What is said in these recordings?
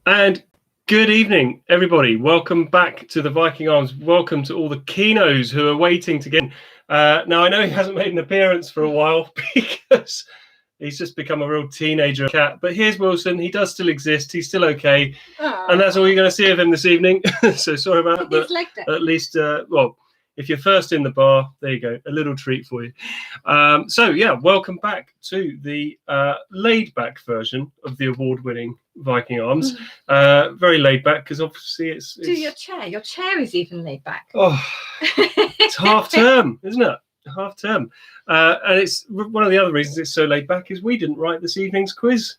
And good evening, everybody. Welcome back to the Viking Arms. Welcome to all the Kinos who are waiting to get in. Now, I know he hasn't made an appearance for a while because he's just become a real teenager cat. But here's Wilson. He does still exist. He's still okay. Aww. And that's all you're going to see of him this evening. So sorry about that. But at least, well, if you're first in the bar, there you go. A little treat for you. So, yeah, welcome back to the laid-back version of the award-winning Viking Arms. Very laid back because obviously it's your chair is even laid back. Oh, it's half term, isn't it? Half term. And it's one of the other reasons it's so laid back is we didn't write this evening's quiz.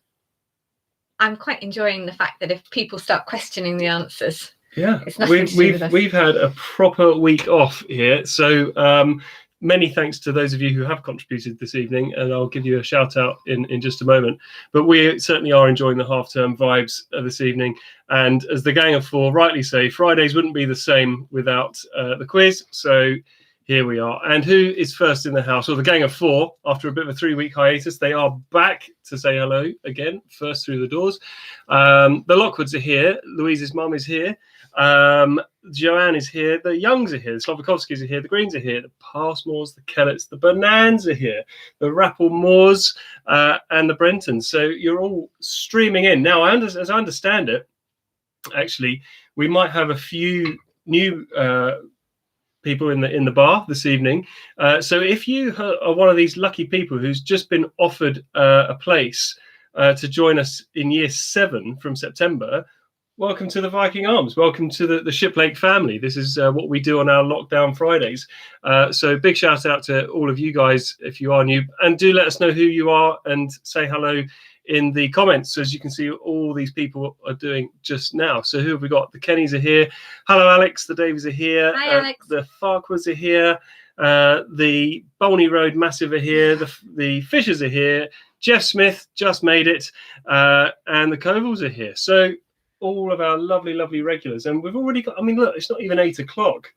I'm quite enjoying the fact that if people start questioning the answers, yeah, it's nothing to do with us. We've had a proper week off here, so many thanks to those of you who have contributed this evening, and I'll give you a shout out in just a moment. But we certainly are enjoying the half-term vibes this evening. And as the Gang of Four rightly say, Fridays wouldn't be the same without the quiz. So here we are. And who is first in the house? Well, the Gang of Four, after a bit of a 3-week hiatus, they are back to say hello again, first through the doors. The Lockwoods are here. Louise's mum is here. Joanne is here, the Youngs are here, the Slovakovskis are here, the Greens are here, the Passmores, the Kellets, the Bernans are here, the Rapplemoors, and the Brentons. So you're all streaming in. Now, as I understand it, actually, we might have a few new people in the bar this evening. So if you are one of these lucky people who's just been offered a place to join us in year 7 from September, welcome to the Viking Arms. Welcome to the Shiplake family. This is what we do on our lockdown Fridays. So big shout out to all of you guys if you are new. And do let us know who you are and say hello in the comments. As you can see, all these people are doing just now. So who have we got? The Kennys are here. Hello, Alex. The Davies are here. Hi, Alex. The Farquhards are here. The Bolney Road Massive are here. The Fishers are here. Jeff Smith just made it. And the Covels are here. So all of our lovely regulars, and we've already got, I mean, look, it's not even 8 o'clock,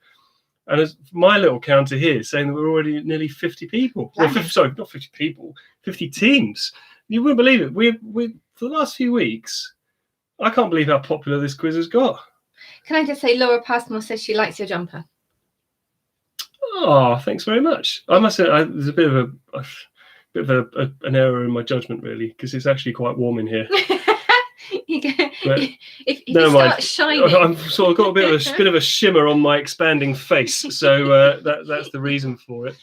and as my little counter here saying that we're already nearly 50 people. Well, sorry, not 50 people, 50 teams. You wouldn't believe it. We for the last few weeks, I can't believe how popular this quiz has got. Can I just say, Laura Passmore says she likes your jumper. Oh, thanks very much. I must say there's a bit of an error in my judgment, really, because it's actually quite warm in here. If you start shining, I've sort of got a bit of a shimmer on my expanding face, so that's the reason for it.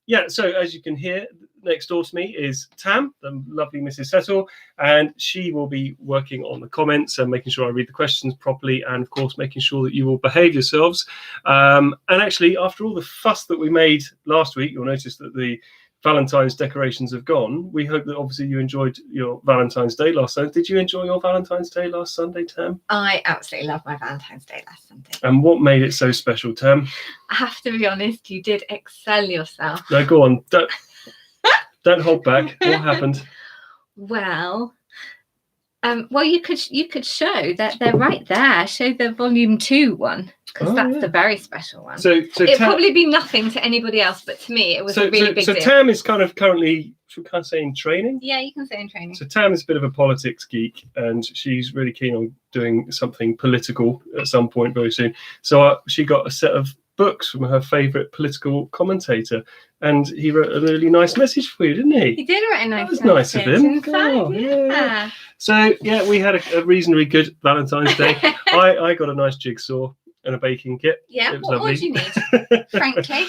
Yeah, so as you can hear, next door to me is Tam, the lovely Mrs. Settle, and she will be working on the comments and making sure I read the questions properly, and of course making sure that you will behave yourselves. And actually, after all the fuss that we made last week, you'll notice that the Valentine's decorations have gone. We hope that obviously you enjoyed your Valentine's Day last Sunday. Did you enjoy your Valentine's Day last Sunday, Tam? I absolutely loved my Valentine's Day last Sunday. And what made it so special, Tam? I have to be honest, you did excel yourself. No, go on. Don't hold back. What happened? Well, you could show that they're right there. Show the volume 2 one, because that's the very special one. So it'd probably be nothing to anybody else, but to me it was a really big deal. So Tam is kind of currently, should we kind of say, in training? Yeah, you can say in training. So Tam is a bit of a politics geek, and she's really keen on doing something political at some point very soon. So she got a set of books from her favourite political commentator, and he wrote a really nice message for you, didn't he? He did write a nice message. That was nice of him. Inside, yeah. So yeah, we had a reasonably good Valentine's Day. I got a nice jigsaw and a baking kit. Yeah, it was what lovely. would you need, frankly?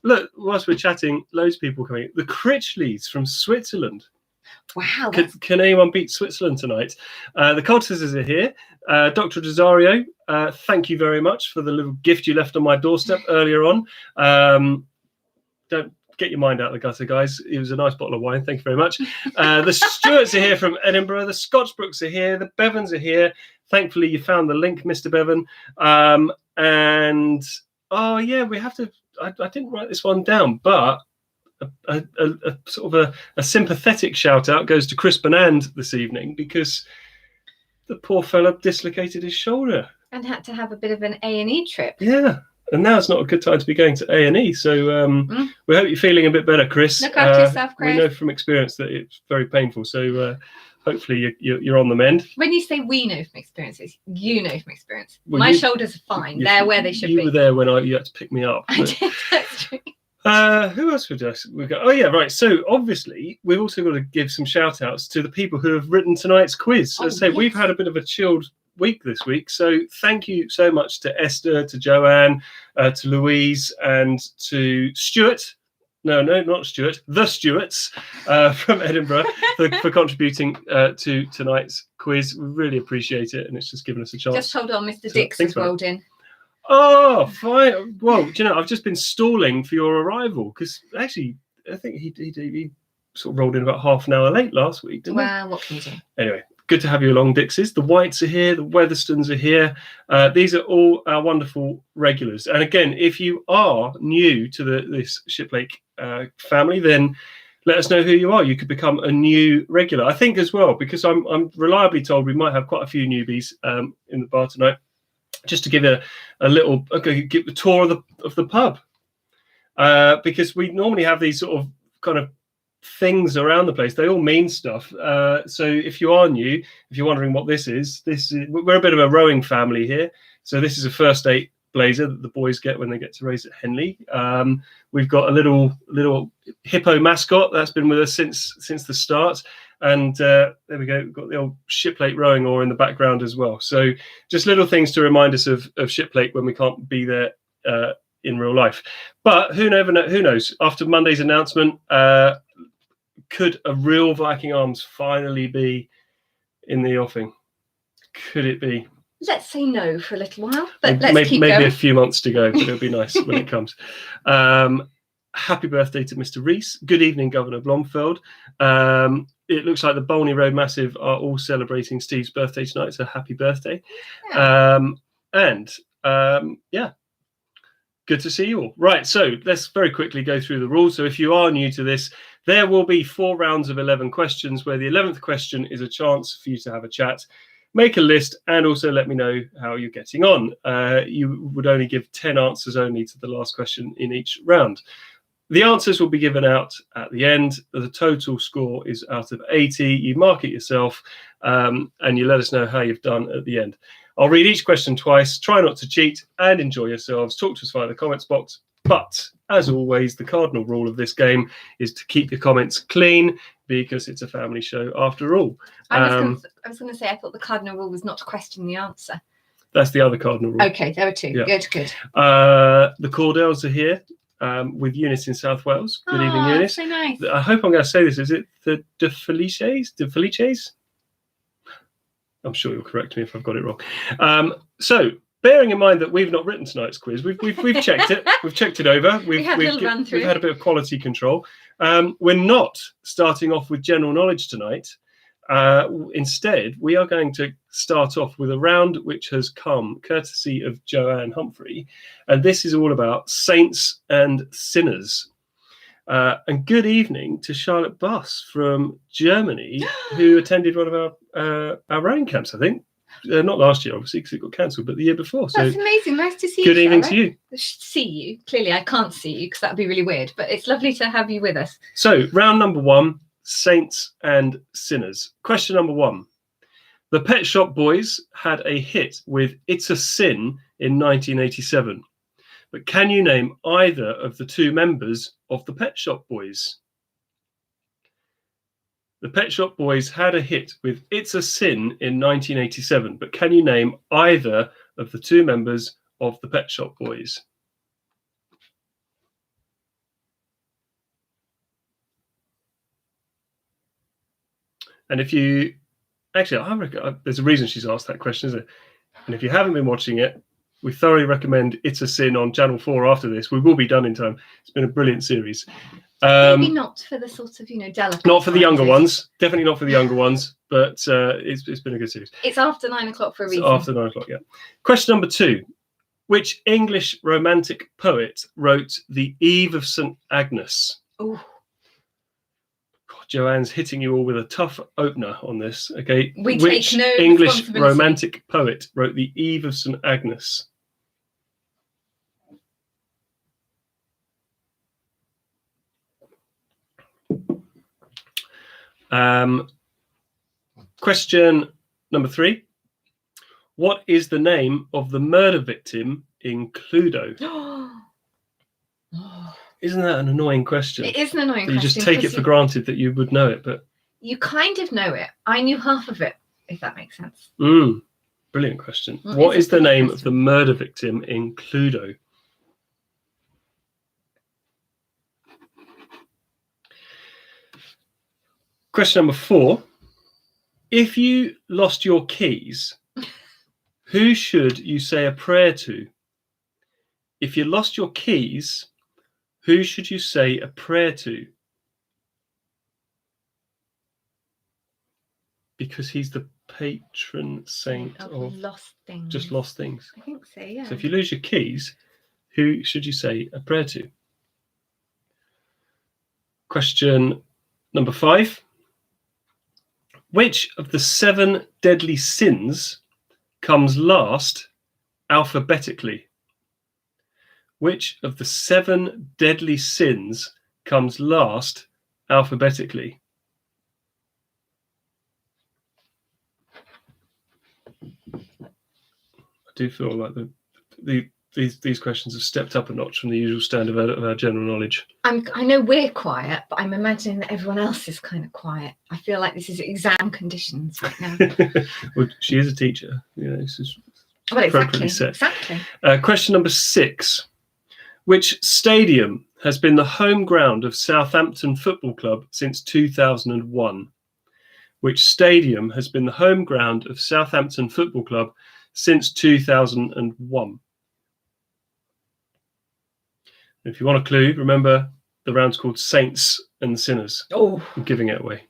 Look, whilst we're chatting, loads of people coming. The Critchleys from Switzerland. Wow. Can anyone beat Switzerland tonight? The Coltses are here. Dr. Desario, thank you very much for the little gift you left on my doorstep earlier on. Don't get your mind out of the gutter, guys. It was a nice bottle of wine. Thank you very much. The Stewarts are here from Edinburgh. The Scotchbrooks are here. The Bevans are here. Thankfully, you found the link, Mr. Bevan. And, oh, yeah, we have to... I didn't write this one down, but a sort of a sympathetic shout-out goes to Chris Bernand this evening, because the poor fella dislocated his shoulder. And had to have a bit of an A&E trip. Yeah. And now it's not a good time to be going to A&E. So we hope you're feeling a bit better, Chris. Look after yourself, Chris. We know from experience that it's very painful. So hopefully you're on the mend. When you say we know from experiences, you know from experience. Well, my shoulders are fine. They're where they should be. You were there when you had to pick me up. I did, that's true. Who else would we go? Oh yeah, right. So obviously we've also got to give some shout outs to the people who have written tonight's quiz. As I say, we've had a bit of a chilled week this week, so thank you so much to Esther, to Joanne, to Louise, and to Stuart. No, not Stuart. The Stuarts from Edinburgh for contributing to tonight's quiz. We really appreciate it, and it's just given us a chance. Just hold on, Mr. Dix has rolled in. Oh, fine. Well, do you know, I've just been stalling for your arrival because actually, I think he sort of rolled in about half an hour late last week, didn't he? Well, what can you do? Anyway, good to have you along, Dixes. The Whites are here. The Weatherstones are here. These are all our wonderful regulars. And again, if you are new to this Shiplake family, then let us know who you are. You could become a new regular. I think as well, because I'm reliably told we might have quite a few newbies in the bar tonight. Just to give a little give a tour of the pub, because we normally have these sort of kind of things around the place. They all mean stuff. So if you are new, if you're wondering what this is, we're a bit of a rowing family here. So this is a first aid blazer that the boys get when they get to race at Henley. We've got a little hippo mascot that's been with us since the start. And there we go. We've got the old Shiplake rowing oar in the background as well. So just little things to remind us of Shiplake when we can't be there in real life. But who knows? After Monday's announcement, could a real Viking Arms finally be in the offing? Could it be? Let's say no for a little while, but let's keep going. Maybe a few months to go, but it'll be nice when it comes. Happy birthday to Mr. Rees. Good evening, Governor Blomfield. It looks like the Bolney Road Massive are all celebrating Steve's birthday tonight, so happy birthday. Yeah. Good to see you all. Right, so let's very quickly go through the rules. So if you are new to this, there will be 4 rounds of 11 questions, where the 11th question is a chance for you to have a chat, make a list, and also let me know how you're getting on. You would only give 10 answers only to the last question in each round. The answers will be given out at the end. The total score is out of 80. You mark it yourself, and you let us know how you've done at the end. I'll read each question twice. Try not to cheat and enjoy yourselves. Talk to us via the comments box. But as always, the cardinal rule of this game is to keep your comments clean, because it's a family show after all. I was going to say, I thought the cardinal rule was not to question the answer. That's the other cardinal rule. Okay, there are 2. Yeah. Good. The Cordells are here. With Eunice in South Wales. Good evening, Eunice. So nice. I hope I'm going to say this. Is it the De Felices? I'm sure you'll correct me if I've got it wrong. So, bearing in mind that we've not written tonight's quiz, we've checked it. We've checked it over. We've had a bit of quality control. We're not starting off with general knowledge tonight. Instead, we are going to start off with a round which has come courtesy of Joanne Humphrey, and this is all about saints and sinners. And good evening to Charlotte Buss from Germany, who attended one of our rowing camps, I think. Not last year, obviously, because it got cancelled, but the year before. So that's amazing. Nice to see you. Good evening to you. See you. Clearly, I can't see you because that would be really weird, but it's lovely to have you with us. So, round number 1. Saints and sinners. Question number 1. The Pet Shop Boys had a hit with It's a Sin in 1987. But can you name either of the 2 members of the Pet Shop Boys? The Pet Shop Boys had a hit with It's a Sin in 1987. But can you name either of the 2 members of the Pet Shop Boys? And if you actually, I reckon there's a reason she's asked that question, isn't it? And if you haven't been watching it, we thoroughly recommend It's a Sin on Channel 4 after this. We will be done in time. It's been a brilliant series. Maybe not for the sort of, delicate. Not for the younger ones. Definitely not for the younger ones. But it's been a good series. It's after 9 o'clock for a reason. After 9 o'clock, yeah. Question number 2. Which English romantic poet wrote The Eve of St. Agnes? Oh. Joanne's hitting you all with a tough opener on this. Okay, which English romantic poet wrote The Eve of St. Agnes? Question number 3. What is the name of the murder victim in Cluedo? Isn't that an annoying question? It is an annoying question. You just take it for granted that you would know it, but you kind of know it. I knew half of it, if that makes sense. Brilliant question. What is the name of the murder victim in Cluedo? Question number 4. If you lost your keys, who should you say a prayer to? If you lost your keys, who should you say a prayer to? Because he's the patron saint of lost things. Just lost things. I think so, yeah. So if you lose your keys, who should you say a prayer to? Question number 5. Which of the 7 deadly sins comes last alphabetically? Which of the 7 deadly sins comes last alphabetically? I do feel like these questions have stepped up a notch from the usual standard of our general knowledge. I know we're quiet, but I'm imagining that everyone else is kind of quiet. I feel like this is exam conditions right now. Well, she is a teacher. This is appropriately set. Exactly. Question number 6. Which stadium has been the home ground of Southampton Football Club since 2001? Which stadium has been the home ground of Southampton Football Club since 2001? If you want a clue, remember the round's called Saints and Sinners. Oh, I'm giving it away.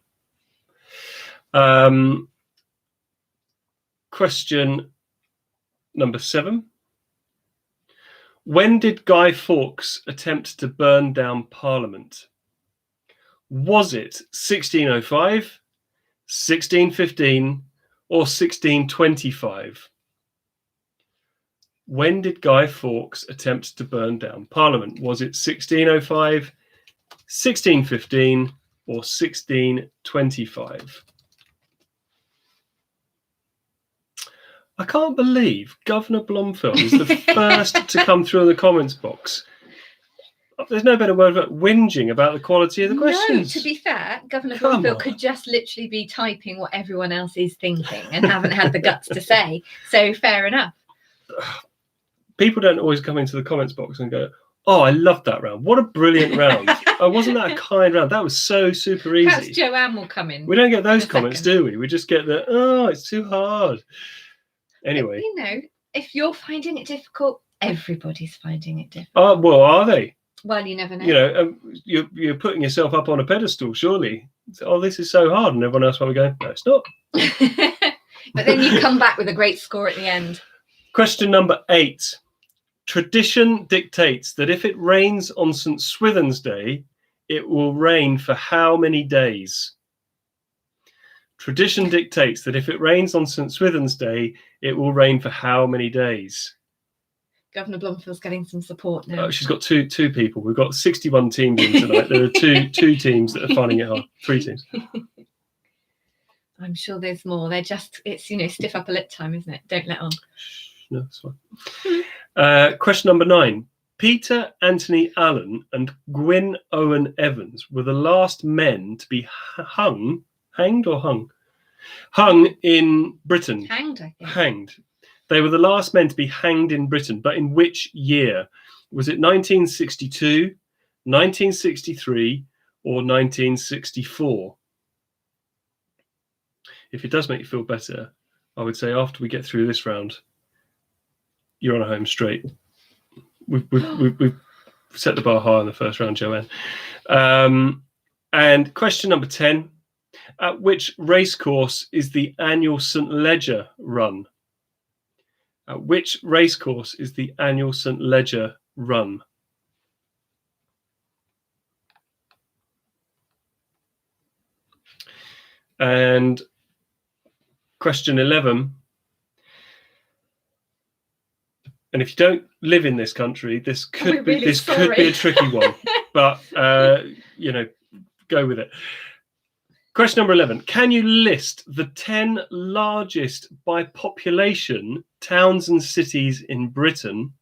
Question number 7. When did Guy Fawkes attempt to burn down Parliament? Was it 1605, 1615, or 1625? When did Guy Fawkes attempt to burn down Parliament? Was it 1605, 1615, or 1625? I can't believe Governor Blomfield is the first to come through in the comments box. There's no better word for it, whinging about the quality of the questions. No, to be fair, Governor Blomfield could just literally be typing what everyone else is thinking and haven't had the guts to say. So fair enough. People don't always come into the comments box and go, "Oh, I loved that round. What a brilliant round. Oh, wasn't that a kind round? That was so super easy." Perhaps Joanne will come in. We don't get those comments, do we? We just get the, "Oh, it's too hard." Anyway. But, if you're finding it difficult, everybody's finding it difficult. Oh, well, are they? Well, you never know. You're putting yourself up on a pedestal, surely. Oh, this is so hard. And everyone else will be going, "No, it's not." But then you come back with a great score at the end. Question number 8. Tradition dictates that if it rains on St. Swithin's Day, it will rain for how many days? Tradition dictates that if it rains on St. Swithin's Day, it will rain for how many days? Governor Blomfield's getting some support now. She's got two people. We've got 61 teams in tonight. There are two teams that are finding it hard. 3 teams. I'm sure there's more. It's stiff upper lip time, isn't it? Don't let on. No, that's fine. Question number 9. Peter Anthony Allen and Gwyn Owen Evans were the last men to be hung in Britain. Hanged, I think. Hanged. They were the last men to be hanged in Britain, but in which year? Was it 1962, 1963, or 1964? If it does make you feel better, I would say after we get through this round, you're on a home straight. We've set the bar high in the first round, Joanne. And question number 10. At which racecourse is the annual St. Leger run? At which racecourse is the annual St. Leger run? And question 11. And if you don't live in this country, this could be a tricky one. But go with it. Question number 11. Can you list the 10 largest by population towns and cities in Britain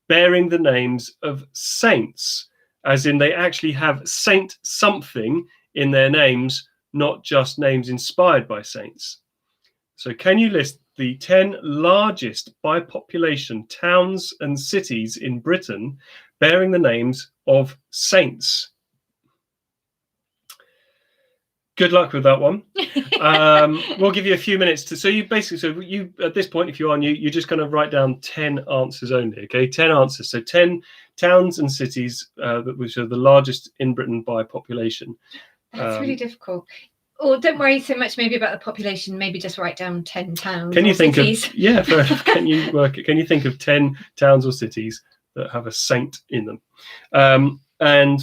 bearing the names of saints? As in they actually have saint something in their names, not just names inspired by saints. So can you list the 10 largest by population towns and cities in Britain bearing the names of saints? Good luck with that one. We'll give you a few minutes to. So you at this point, if you're on, you're just going to write down 10 answers only. Okay, 10 answers. So 10 towns and cities which are the largest in Britain by population. That's really difficult. Or don't worry so much maybe about the population. Maybe just write down 10 towns. Can you think cities. of? Yeah, fair enough. Can you think of 10 towns or cities that have a saint in them? And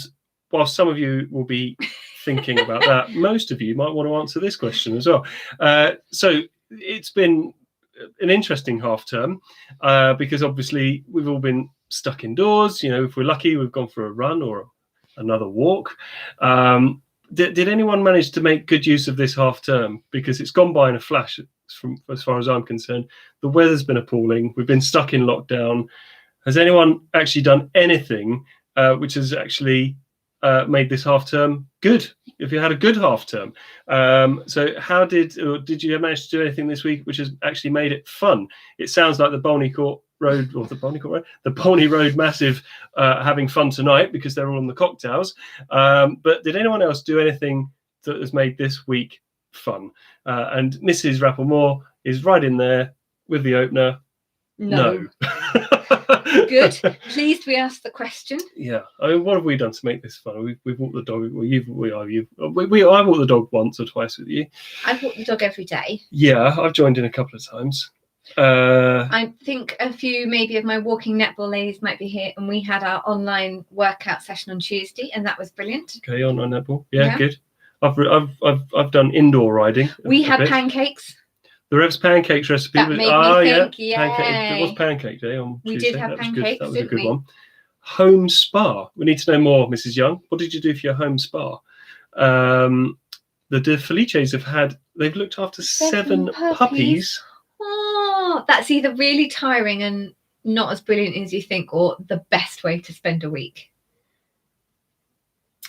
while some of you will be thinking about that, most of you might want to answer this question as well. So it's been an interesting half term because obviously we've all been stuck indoors. You know, if we're lucky, we've gone for a run or another walk. Did anyone manage to make good use of this half term? Because it's gone by in a flash, as far as I'm concerned. The weather's been appalling. We've been stuck in lockdown. Has anyone actually done anything which has actually made this half term good? If you had a good half term, so did you manage to do anything this week which has actually made it fun? It sounds like the Bolney Road Massive having fun tonight because they're all on the cocktails. But did anyone else do anything that has made this week fun? And Mrs. Rapplemore is right in there with the opener. No. Good. Pleased we asked the question. Yeah. I mean, what have we done to make this fun? We've walked the dog. Well, I walked the dog once or twice with you. I've walked the dog every day. Yeah, I've joined in a couple of times. I think a few maybe of my walking netball ladies might be here, and we had our online workout session on Tuesday, and that was brilliant. Okay, online netball. Yeah, good. I've done indoor riding. We had pancakes. The Rev's pancakes recipe. That made me think, it was pancake day on Tuesday. We did have pancakes, that was a good one. Home spa. We need to know more, Mrs. Young. What did you do for your home spa? The De Felices they've looked after 7 puppies. Oh, that's either really tiring and not as brilliant as you think, or the best way to spend a week.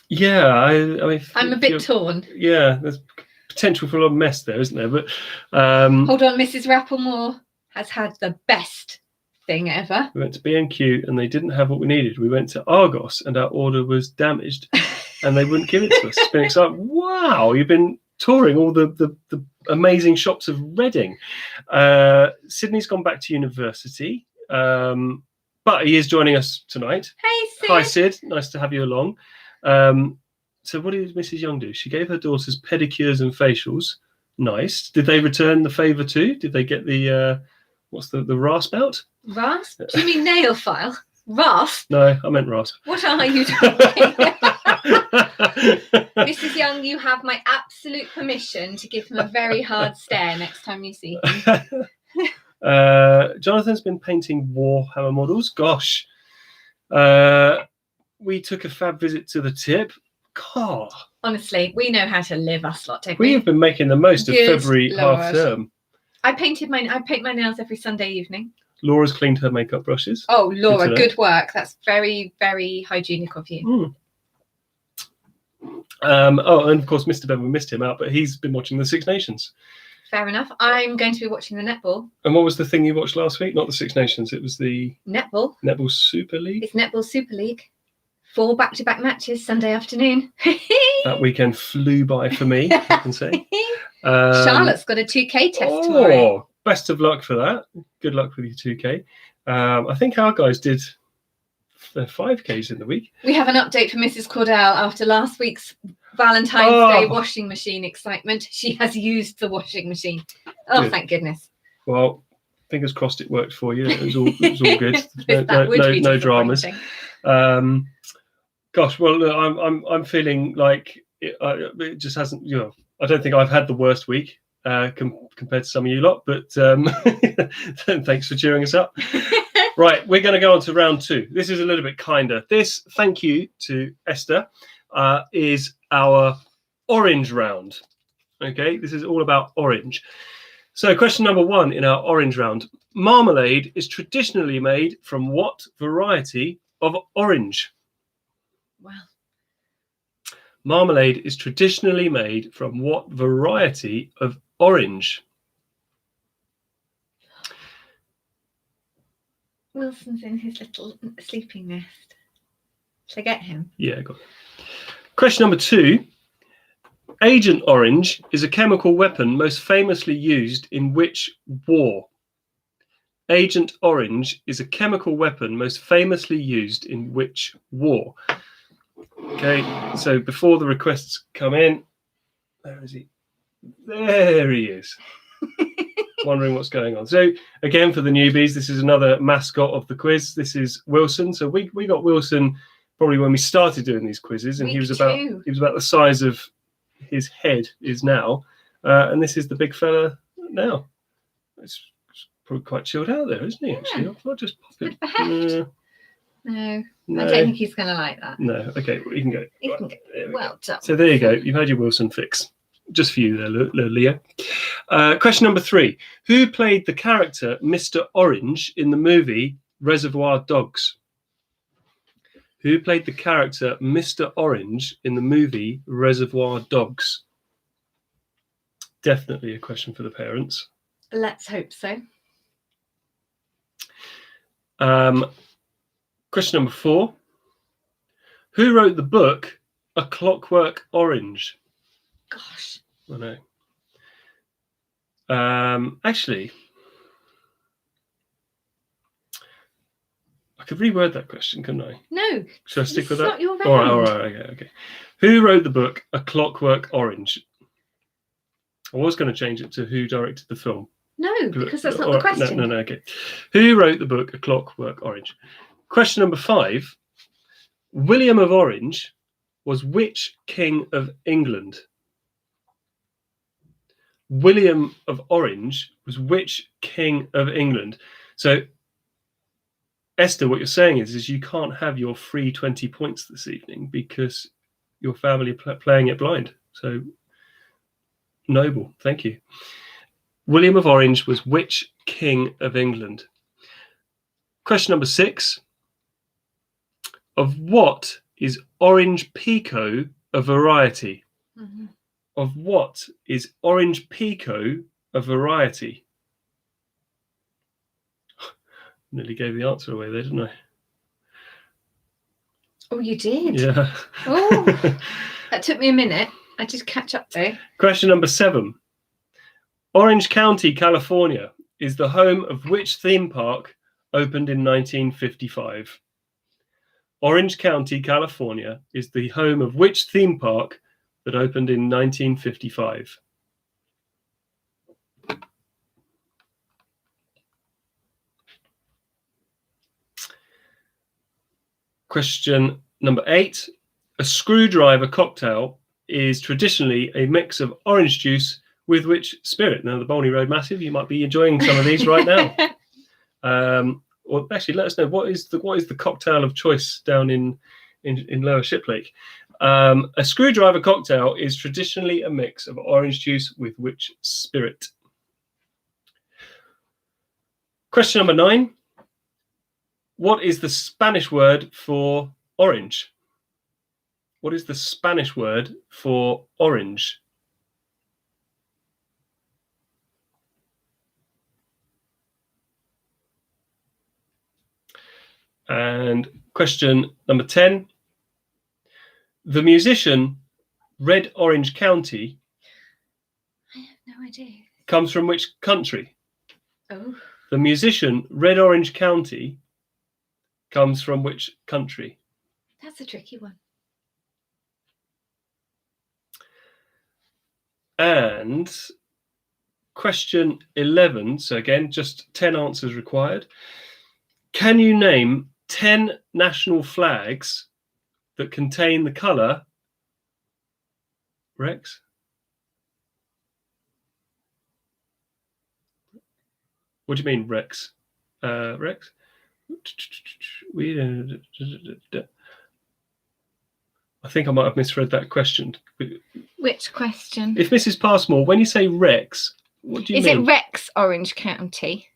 Yeah, I mean, I'm a bit torn. Yeah, there's potential for a lot of mess there, isn't there? But hold on, Mrs. Rapplemore has had the best thing ever. We went to B&Q and they didn't have what we needed. We went to Argos and our order was damaged and they wouldn't give it to us. It's been exciting. Wow, you've been touring all the amazing shops of Reading. Sydney's gone back to university, but he is joining us tonight. Hey, Sid. Hi, Sid. Nice to have you along. So what did Mrs. Young do? She gave her daughters pedicures and facials. Nice. Did they return the favour too? Did they get the what's the rasp out? Rasp? Do you mean nail file? Rasp? No, I meant rasp. What are you doing? Mrs. Young, you have my absolute permission to give him a very hard stare next time you see him. Jonathan's been painting Warhammer models. Gosh. We took a fab visit to the tip. God. Honestly, we know how to live, us lot, don't we? We have been making the most of February half term. I paint my nails every Sunday evening. Laura's cleaned her makeup brushes. Oh, Laura, good work. That's very, very hygienic of you. And of course, Mr. Ben, we missed him out, but he's been watching the Six Nations. Fair enough. I'm going to be watching the netball. And what was the thing you watched last week? Not the Six Nations. It was the netball. Netball Super League. It's Netball Super League. 4 back-to-back matches Sunday afternoon. That weekend flew by for me, I can say. Charlotte's got a 2K test tomorrow. Best of luck for that. Good luck with your 2K. I think our guys did their 5Ks in the week. We have an update for Mrs. Cordell after last week's Valentine's Day washing machine excitement. She has used the washing machine. Oh, good. Thank goodness. Well, fingers crossed it worked for you. It was all good. no dramas. Gosh, well, I'm feeling like it just hasn't. I don't think I've had the worst week compared to some of you lot. But thanks for cheering us up. Right, we're going to go on to round 2. This is a little bit kinder. This, thank you to Esther, is our orange round. Okay, this is all about orange. So question number 1 in our orange round. Marmalade is traditionally made from what variety of orange? Wow. Marmalade is traditionally made from what variety of orange? Wilson's in his little sleeping nest. Shall I get him? Yeah, got it. Question number 2. Agent Orange is a chemical weapon most famously used in which war? Agent Orange is a chemical weapon most famously used in which war? Okay, so before the requests come in, where is he? There he is. Wondering what's going on. So again, for the newbies, this is another mascot of the quiz. This is Wilson. So we got Wilson probably when we started doing these quizzes, and he was about the size of his head is now, and this is the big fella now. It's probably quite chilled out there, isn't he? Actually, I'll just pop it. No, I don't think he's going to like that. No, okay, well, you can go. You can go. Well done. So there you go. You've had your Wilson fix. Just for you there, Leo. Question number 3. Who played the character Mr. Orange in the movie Reservoir Dogs? Who played the character Mr. Orange in the movie Reservoir Dogs? Definitely a question for the parents. Let's hope so. Question number 4. Who wrote the book A Clockwork Orange? Gosh. I know. Actually, I could reword that question, couldn't I? No. Should I stick with that? Not your round. All right. Okay. Who wrote the book A Clockwork Orange? I was going to change it to who directed the film. No, because that's not the question. No. Okay. Who wrote the book A Clockwork Orange? Question number 5. William of Orange was which king of England? William of Orange was which king of England? So, Esther, what you're saying is you can't have your free 20 points this evening because your family are playing it blind. So, noble. Thank you. William of Orange was which king of England? Question number 6. Of what is orange pekoe a variety? Mm-hmm. Of what is orange pekoe a variety? Nearly gave the answer away there, didn't I? Oh, you did? Yeah. Oh, that took me a minute. I just catch up though. Question number 7. Orange County, California is the home of which theme park opened in 1955? Orange County, California is the home of which theme park that opened in 1955? Question number 8. A screwdriver cocktail is traditionally a mix of orange juice with which spirit? Now, the Bolney Road Massive, you might be enjoying some of these right now. Or actually, let us know what is the cocktail of choice down in Lower Shiplake. A screwdriver cocktail is traditionally a mix of orange juice with which spirit? Question number 9. What is the Spanish word for orange? What is the Spanish word for orange? And question number 10. The musician Red Orange County. I have no idea. Comes from which country? Oh. The musician Red Orange County comes from which country? That's a tricky one. And question 11. So again, just 10 answers required. Can you name 10 national flags that contain the colour? Rex? What do you mean, Rex? Rex? I think I might have misread that question. Which question? If Mrs. Passmore, when you say Rex, what do you mean? Is it Rex Orange County?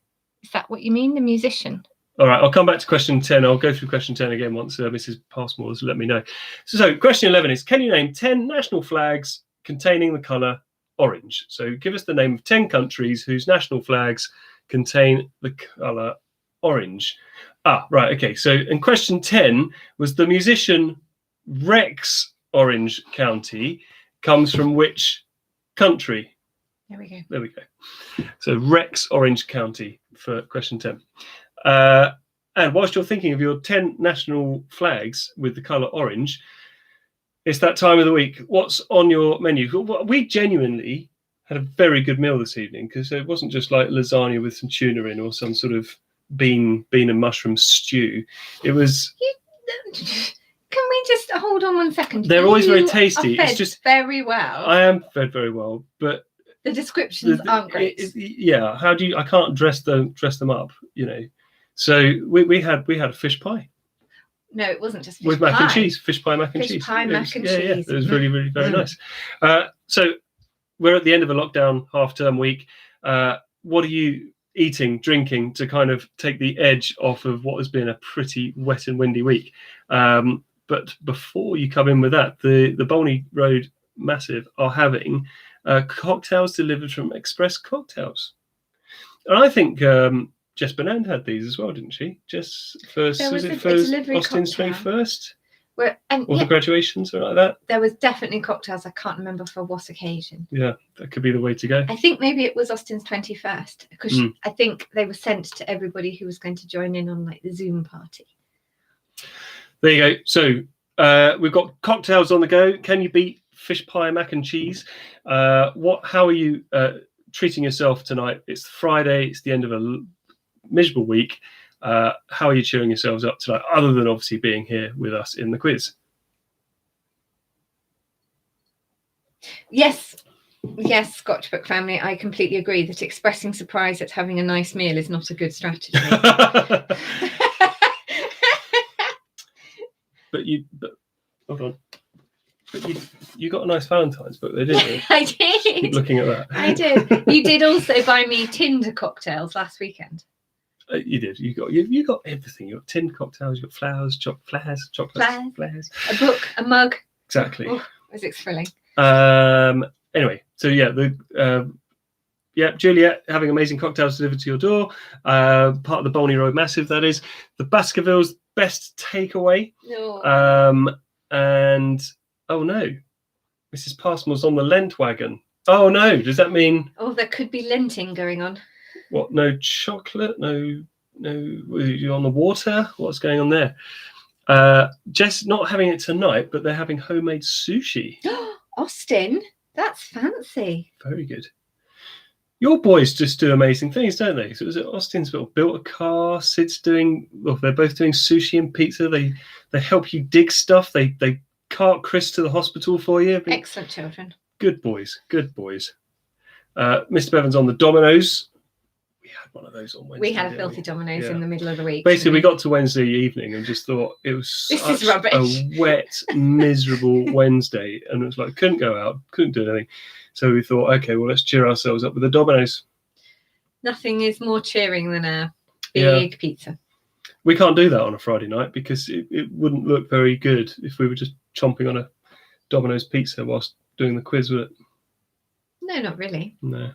Is that what you mean, the musician? All right, I'll come back to question 10. I'll go through question 10 again once Mrs. Passmore has let me know. So question 11 is, can you name 10 national flags containing the colour orange? So give us the name of 10 countries whose national flags contain the colour orange. Right, okay. So in question 10 was the musician Rex Orange County comes from which country? There we go. There we go. So Rex Orange County for question 10. And whilst you're thinking of your 10 national flags with the colour orange, it's that time of the week. What's on your menu? We genuinely had a very good meal this evening, because it wasn't just like lasagna with some tuna in or some sort of bean and mushroom stew. It was... Can we just hold on 1 second? They're always very tasty. It's just very well. I am fed very well, but the descriptions aren't great. Yeah, how do you? I can't dress them up, you know. So we had a fish pie. No, it wasn't just fish with pie. Mac and cheese. Fish pie, mac and cheese. Fish pie, mac and cheese. Yeah, it was really, really very nice. So we're at the end of a lockdown half-term week. What are you eating, drinking to kind of take the edge off of what has been a pretty wet and windy week? But before you come in with that, the Bolney Road Massive are having cocktails delivered from Express Cocktails. And I think Jess Bernand had these as well, didn't she? Jess, first, was it for Austin's 21st? Or the graduation, something like that? There was definitely cocktails. I can't remember for what occasion. Yeah, that could be the way to go. I think maybe it was Austin's 21st, because I think they were sent to everybody who was going to join in on like the Zoom party. There you go. So we've got cocktails on the go. Can you beat fish pie, mac and cheese? How are you treating yourself tonight? It's Friday. It's the end of a miserable week. How are you cheering yourselves up tonight, other than obviously being here with us in the quiz? Yes, Scotchbook family, I completely agree that expressing surprise at having a nice meal is not a good strategy. But hold on. But you got a nice Valentine's book there, didn't you? I did. Keep looking at that. I did. You did also buy me tinned cocktails last weekend. You did. You got everything. You got tinned cocktails. You got flowers, chocolates, flares. A book, a mug. Exactly. Oh, was it thrilling? Anyway, so Juliet having amazing cocktails delivered to your door. Part of the Bolney Road Massive, that is. The Baskervilles best takeaway. No. And oh no, Mrs. Passmore's on the Lent wagon. Oh no, does that mean? Oh, there could be lenting going on. What? No chocolate? No. You're on the water? What's going on there? Jess not having it tonight, but they're having homemade sushi. Austin, that's fancy. Very good. Your boys just do amazing things, don't they? So was it Austin's built a car? Sid's doing. Well, they're both doing sushi and pizza. They help you dig stuff. They cart Chris to the hospital for you. Excellent children. Good boys. Good boys. Mr. Bevan's on the dominoes. We had one of those on Wednesday. We had a filthy dominoes in the middle of the week. Basically, we got to Wednesday evening and just thought it was such a wet, miserable Wednesday. And it was like, couldn't go out, couldn't do anything. So we thought, okay, well, let's cheer ourselves up with the dominoes. Nothing is more cheering than a big pizza. We can't do that on a Friday night because it wouldn't look very good if we were just chomping on a Domino's pizza whilst doing the quiz, would it? No, not really. No.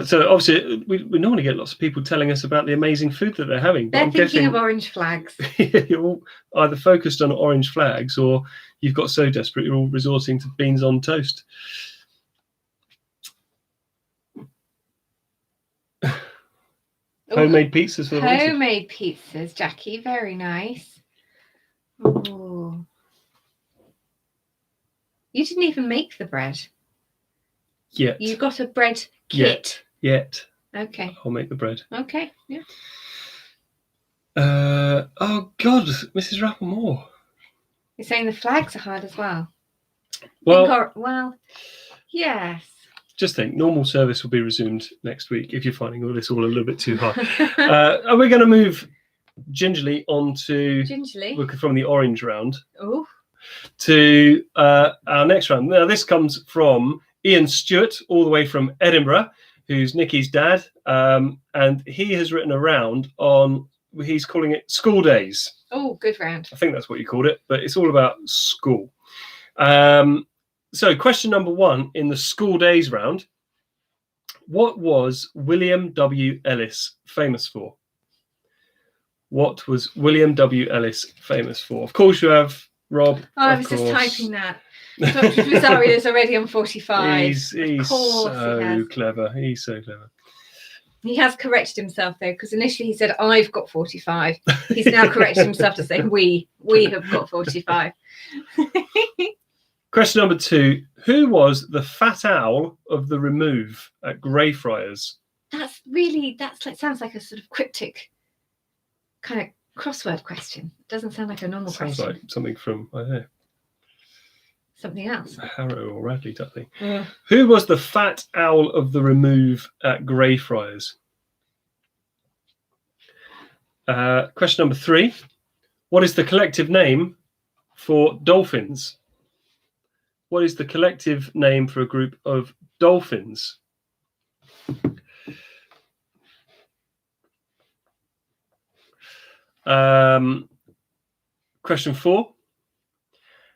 So obviously we normally get lots of people telling us about the amazing food that they're having. They're thinking of orange flags. You're all either focused on orange flags or you've got so desperate you're all resorting to beans on toast. Homemade pizzas for the homemade pizzas, Jackie. Very nice. Ooh. You didn't even make the bread. Yet. You got a bread kit. Yet. Okay. I'll make the bread. Okay. Yeah. Oh God, Mrs. Rapplemore. You're saying the flags are hard as well. Well, yes. Just think, normal service will be resumed next week if you're finding all this all a little bit too hard. Are we going to move gingerly on to from the orange round. Ooh. To our next round. Now, this comes from Ian Stewart, all the way from Edinburgh, who's Nikki's dad, and he has written a round on, he's calling it School Days. Oh, good round. I think that's what you called it, but it's all about school. So question number 1 in the School Days round. What was William W. Ellis famous for? What was William W. Ellis famous for? Of course you have Rob. Oh, I was just typing that. Dr. Rosario is already on 45. He's so clever. He's so clever. He has corrected himself, though, because initially he said, I've got 45. He's now corrected himself to say, we have got 45. Question number 2. Who was the fat owl of the remove at Greyfriars? That sounds like a sort of cryptic kind of crossword question. It doesn't sound like a normal question. Sounds like something from, I don't know, something else. Harrow or Radley type thing. Yeah. Who was the fat owl of the remove at Greyfriars? Question number 3. What is the collective name for dolphins? What is the collective name for a group of dolphins? Question 4.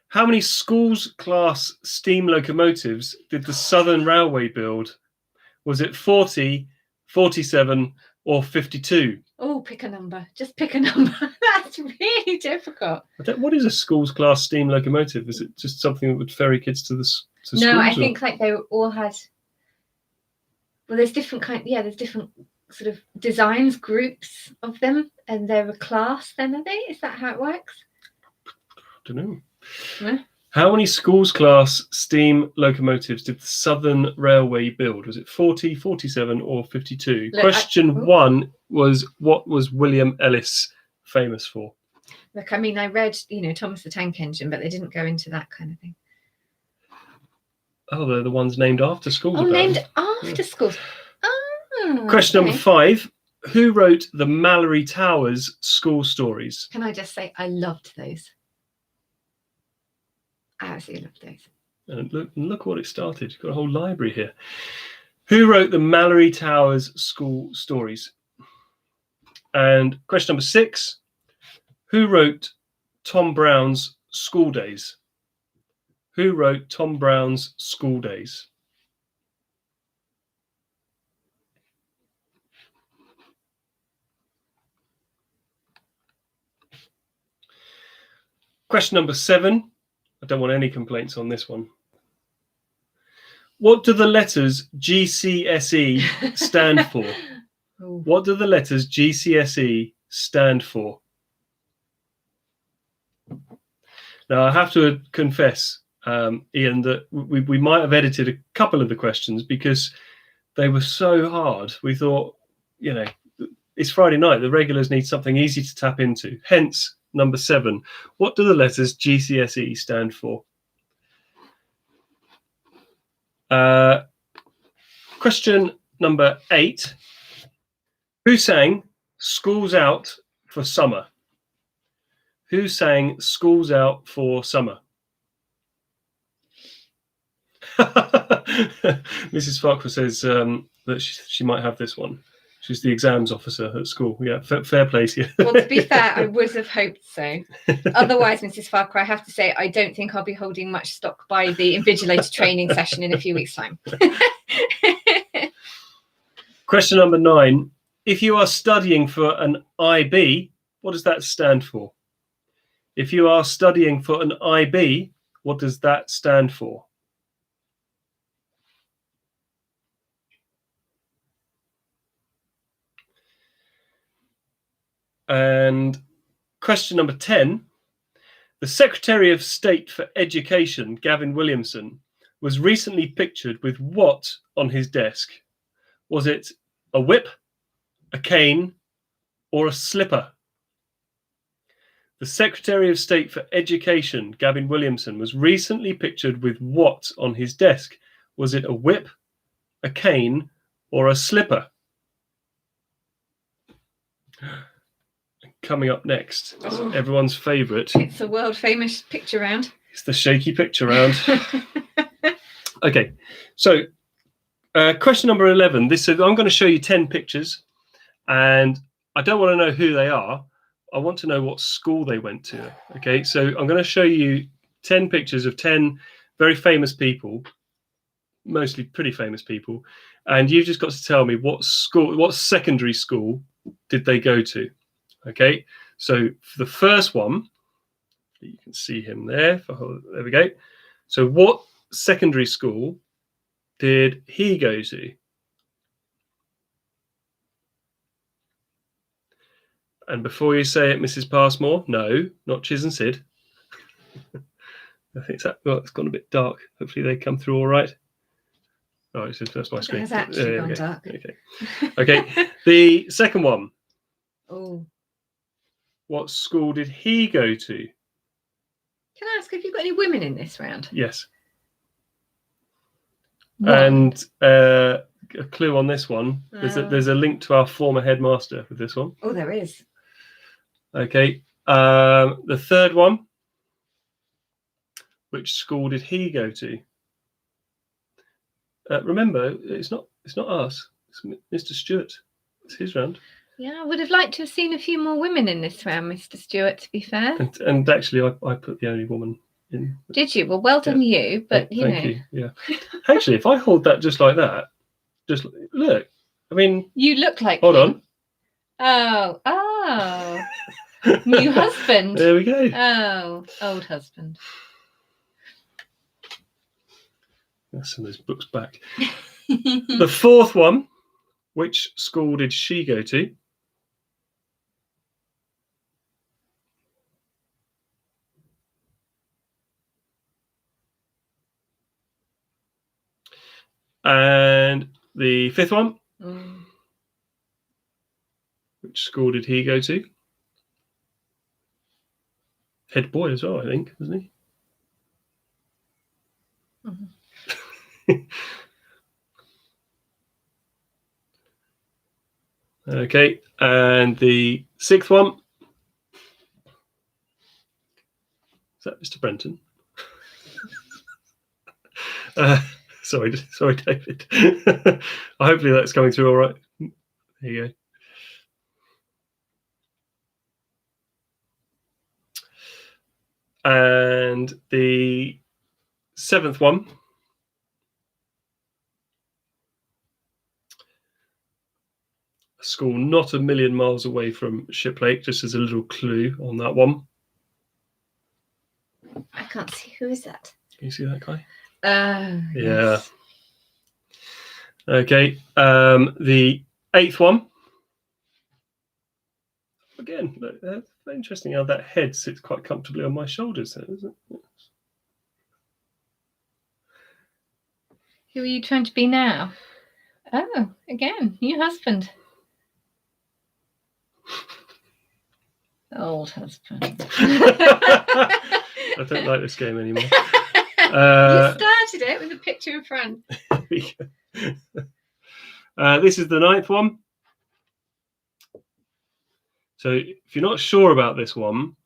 How many schools class steam locomotives did the Southern Railway build? Was it 40, 47 or 52? Oh, pick a number. Just pick a number. That's really difficult. What is a schools class steam locomotive? Is it just something that would ferry kids to schools? No, I think like they all had, well, there's different there's different sort of designs, groups of them, and they're a class then, are they? Is that how it works? I don't know. Yeah. How many schools class steam locomotives did the Southern Railway build? Was it 40, 47 or 52? Look, Question 1 was, what was William Ellis famous for? Look, I mean, I read, Thomas the Tank Engine, but they didn't go into that kind of thing. Oh, they're the ones named after schools. Oh, named after schools. Oh, Question number 5. Who wrote the Mallory Towers school stories? Can I just say, I loved those. I absolutely loved those. And look what it started. You've got a whole library here. Who wrote the Mallory Towers school stories? And question number 6. Who wrote Tom Brown's School Days? Who wrote Tom Brown's School Days? Question number 7. I don't want any complaints on this one. What do the letters GCSE stand for? What do the letters GCSE stand for? Now, I have to confess, Ian, that we might have edited a couple of the questions because they were so hard. We thought, it's Friday night. The regulars need something easy to tap into. Hence, number 7. What do the letters GCSE stand for? Question number 8. Who sang School's Out for Summer? Who sang School's Out for Summer? Mrs. Farquhar says that she might have this one. She's the exams officer at school. Yeah, fair play to you. Well, to be fair, I would have hoped so. Otherwise, Mrs. Farquhar, I have to say, I don't think I'll be holding much stock by the invigilator training session in a few weeks' time. Question number 9. If you are studying for an IB, what does that stand for? If you are studying for an IB, what does that stand for? And question number 10. The Secretary of State for Education, Gavin Williamson, was recently pictured with what on his desk? Was it a whip, a cane, or a slipper? The Secretary of State for Education, Gavin Williamson, was recently pictured with what on his desk? Was it a whip, a cane, or a slipper? coming up next. Everyone's favourite. It's a world famous picture round. It's the shaky picture round. Okay, so question number 11. I'm going to show you 10 pictures, and I don't want to know who they are. I want to know what school they went to. Okay, so I'm going to show you 10 pictures of 10 very famous people, mostly pretty famous people, and you've just got to tell me what secondary school did they go to. Okay, so for the first one, you can see him there. There we go. So what secondary school did he go to? And before you say it, Mrs. Passmore, no, not Chiz and Sid. I think it's gone a bit dark. Hopefully they come through all right. Oh, that's my screen. It has actually gone dark. Okay. The second one. Oh. What school did he go to? Can I ask if you've got any women in this round? Yes. One. And a clue on this one. There's a link to our former headmaster with this one. Oh, there is. Okay. The third one. Which school did he go to? Remember, it's not us. It's Mr. Stewart. It's his round. Yeah, I would have liked to have seen a few more women in this round, Mr. Stewart, to be fair. And actually, I put the only woman in. Did you? Well, well done you, but Thank you. Yeah. Actually, if I hold that just like that, just look. I mean, you look like. Hold on. Oh. New husband. There we go. Oh, old husband. Let's send those books back. The fourth one. Which school did she go to? And the fifth one. Which school did he go to? Head boy as well, I think, isn't he? Okay, and the sixth one. Is that Mr. Brenton? Sorry, David. Hopefully that's coming through all right. There you go. And the seventh one. A school not a million miles away from Shiplake, just as a little clue on that one. I can't see. Who is that? Can you see that guy? Yeah. Yes. Okay. The eighth one. Again, look, that's very interesting how that head sits quite comfortably on my shoulders there, isn't it? Who are you trying to be now? Oh, again, new husband. Old husband. I don't like this game anymore. You started it with a picture in front. This is the ninth one. So if you're not sure about this one,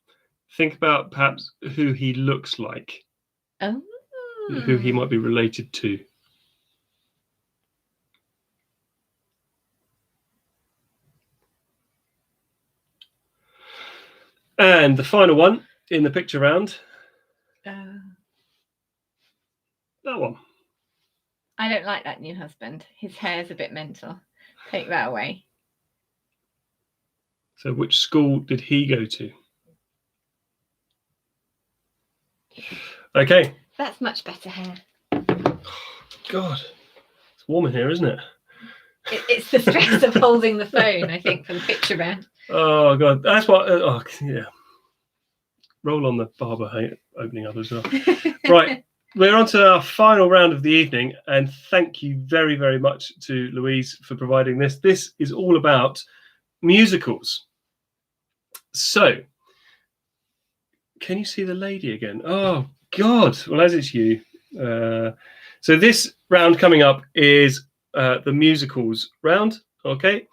think about perhaps who he looks like. Oh. Who he might be related to. And the final one in the picture round. That one. I don't like that new husband. His hair's a bit mental. Take that away. So which school did he go to? Okay. That's much better hair. God, it's warm in here, isn't it? It's the stress of holding the phone, I think, for the picture round. Oh, God. That's what... yeah. Roll on the Barber opening up as well. Right. We're on to our final round of the evening, and thank you very, very much to Louise for providing this. This is all about musicals. So, can you see the lady again? Oh, God. Well, as it's you. So this round coming up is the musicals round. Okay.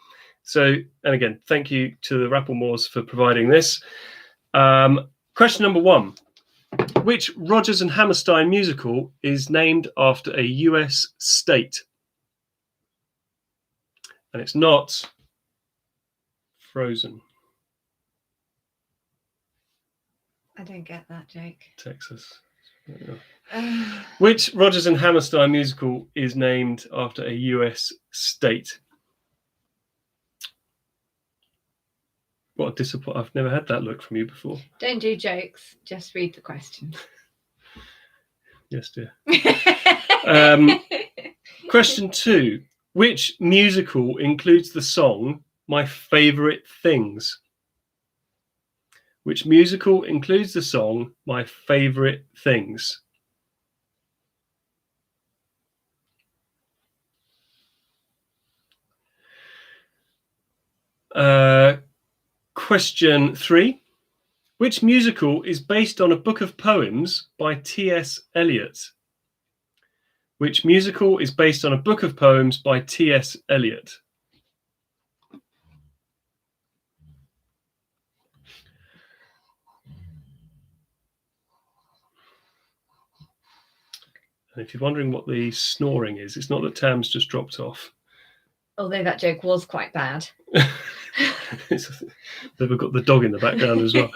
So, and again, thank you to the Rapplemoors for providing this. Question number 1. Which Rodgers and Hammerstein musical is named after a US state? And it's not Frozen. I don't get that, Jake. Texas. Which Rodgers and Hammerstein musical is named after a US state? What a disappointment. I've never had that look from you before. Don't do jokes. Just read the question. Yes, dear. Question 2. Which musical includes the song My Favourite Things? Which musical includes the song My Favourite Things? Question 3. Which musical is based on a book of poems by T.S. Eliot? Which musical is based on a book of poems by T.S. Eliot? And if you're wondering what the snoring is, it's not that Tam's just dropped off. Although that joke was quite bad. They've got the dog in the background as well.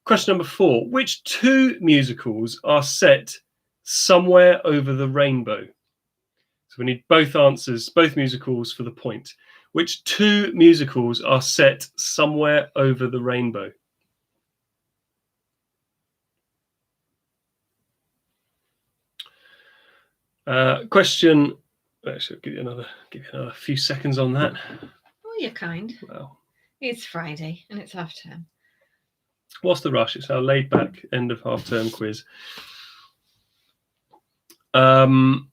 Question number 4. Which 2 musicals are set somewhere over the rainbow? So we need both answers, both musicals for the point. Which 2 musicals are set somewhere over the rainbow? Question. Actually, I'll give you another few seconds on that. Oh, you're kind. Well, it's Friday and it's half term. What's the rush? It's our laid back end of half term quiz. Question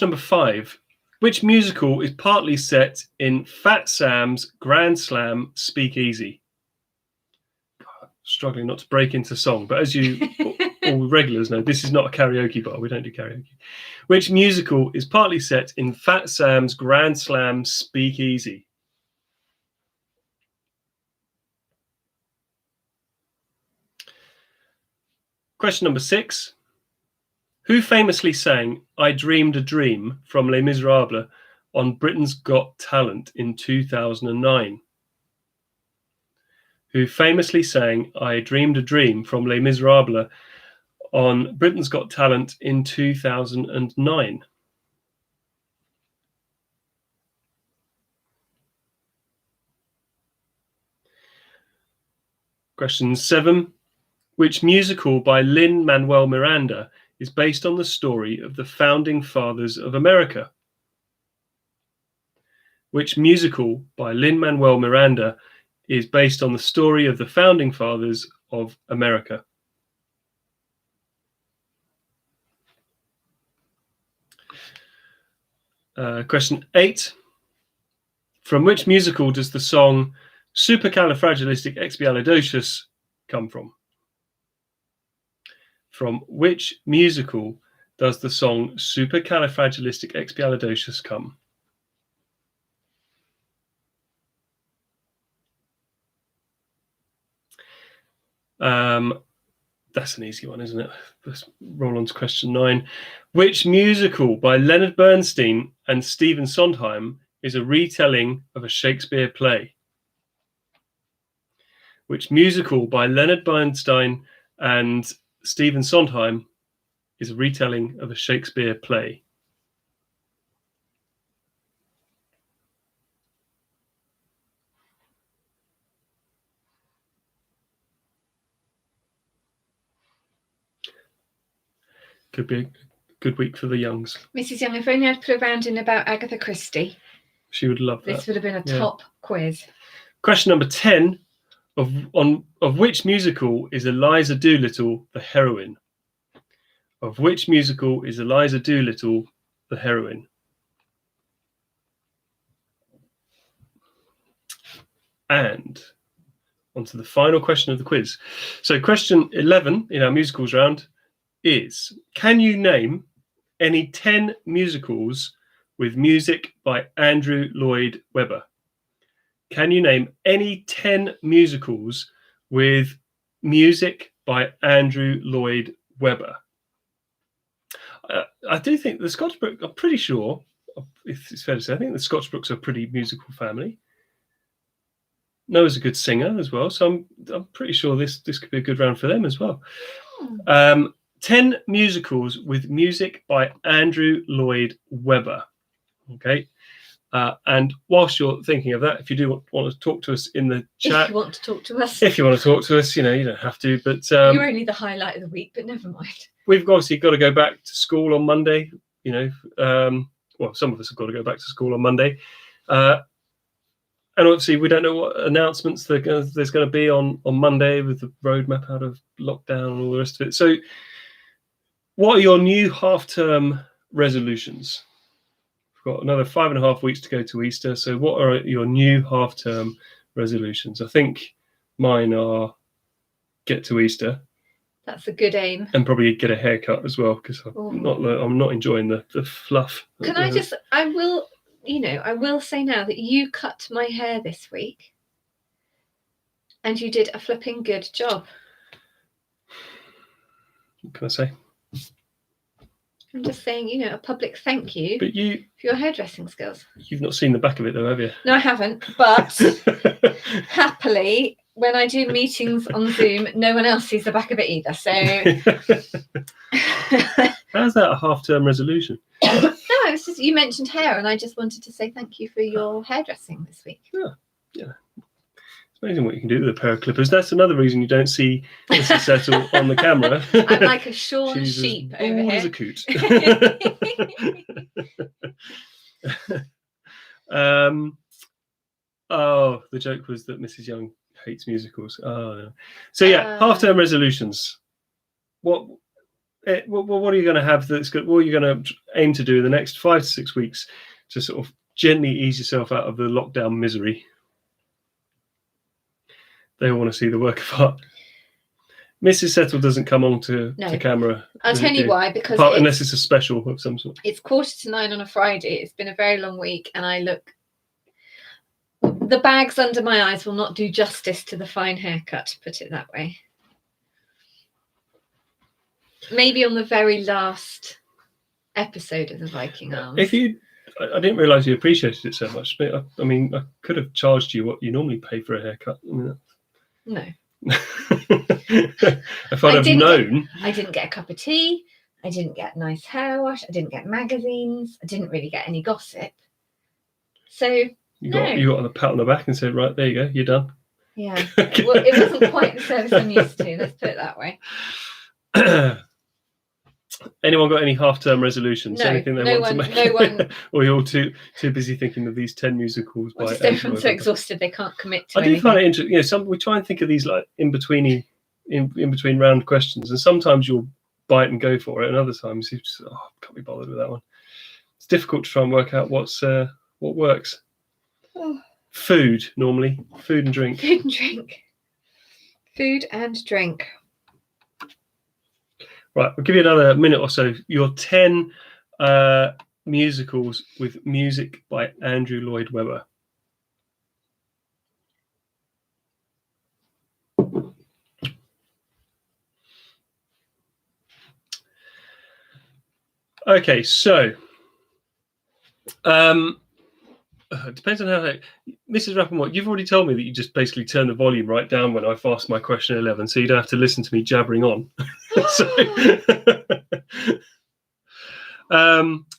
number 5. Which musical is partly set in Fat Sam's Grand Slam Speakeasy? God, struggling not to break into song, but as you all regulars know, this is not a karaoke bar. We don't do karaoke. Which musical is partly set in Fat Sam's Grand Slam Speakeasy? Question number 6. Who famously sang I Dreamed a Dream from Les Miserables on Britain's Got Talent in 2009? Who famously sang I Dreamed a Dream from Les Miserables on Britain's Got Talent in 2009? Question 7. Which musical by Lin-Manuel Miranda is based on the story of the founding fathers of America? Which musical by Lin-Manuel Miranda is based on the story of the founding fathers of America? Question 8. From which musical does the song Supercalifragilisticexpialidocious come from? From which musical does the song Supercalifragilisticexpialidocious come? That's an easy one, isn't it? Let's roll on to question 9. Which musical by Leonard Bernstein and Stephen Sondheim is a retelling of a Shakespeare play? Which musical by Leonard Bernstein and Stephen Sondheim is a retelling of a Shakespeare play? Could be a good week for the Youngs. Mrs. Young, if only I'd put a round in about Agatha Christie. She would love that. This would have been a top quiz. Question number 10. Of which musical is Eliza Doolittle the heroine? Of which musical is Eliza Doolittle the heroine? And on to the final question of the quiz. So question 11 in our musicals round is, can you name any 10 musicals with music by Andrew Lloyd Webber. Can you name any 10 musicals with music by Andrew Lloyd Webber? I do think the Scotch Brook, I'm pretty sure, if it's fair to say, I think the Scotch Brooks are a pretty musical family. Noah's a good singer as well, so I'm pretty sure this could be a good round for them as well. 10 musicals with music by Andrew Lloyd Webber. Okay. And whilst you're thinking of that, if you do want to talk to us in the chat, if you want to talk to us, you don't have to. But you're only the highlight of the week. But never mind. We've obviously got to go back to school on Monday. Well, some of us have got to go back to school on Monday, and obviously we don't know what announcements there's going to be on Monday with the roadmap out of lockdown and all the rest of it. So, what are your new half-term resolutions? Got another 5.5 weeks to go to Easter. So what are your new half-term resolutions? I think mine are get to Easter. That's a good aim. And probably get a haircut as well, because I'm not enjoying the fluff. I will say now that you cut my hair this week and you did a flipping good job. What can I say? I'm just saying, a public thank you for your hairdressing skills. You've not seen the back of it though, have you? No, I haven't. But happily, when I do meetings on Zoom, no one else sees the back of it either. So how's that a half-term resolution? No, it's just you mentioned hair, and I just wanted to say thank you for your hairdressing this week. Yeah. It's amazing what you can do with a pair of clippers. That's another reason you don't see Mrs. Settle on the camera. I'm like a shorn sheep over here. As a coot. The joke was that Mrs. Young hates musicals. Oh no. So yeah, half-term resolutions. What are you going to have that's good? What are you going to aim to do in the next 5 to 6 weeks to sort of gently ease yourself out of the lockdown misery? They all want to see the work of art. Mrs. Settle doesn't come on to camera. I'll tell you why, because unless it's a special of some sort. It's 8:45 on a Friday. It's been a very long week, and the bags under my eyes will not do justice to the fine haircut, put it that way. Maybe on the very last episode of the Viking Arms. I didn't realise you appreciated it so much. But I could have charged you what you normally pay for a haircut. No. If I'd have known. I didn't get a cup of tea. I didn't get a nice hair wash. I didn't get magazines. I didn't really get any gossip. So you got a pat on the back and said, right, there you go, you're done. Yeah. Well, it wasn't quite the service I'm used to. Let's put it that way. Anyone got any half-term resolutions? No, Anything they want to make? No one. Or you're all too busy thinking of these 10 musicals. Everyone's so exhausted they can't commit to anything. I do find it interesting. We try and think of these like in between round questions, and sometimes you'll bite and go for it, and other times you just can't be bothered with that one. It's difficult to try and work out what works. Food normally. Food and drink. Food and drink. Right, we'll give you another minute or so. Your 10 musicals with music by Andrew Lloyd Webber. Okay, so it depends on how. Mrs. Rappamore, you've already told me that you just basically turn the volume right down when I've asked my question 11, so you don't have to listen to me jabbering on.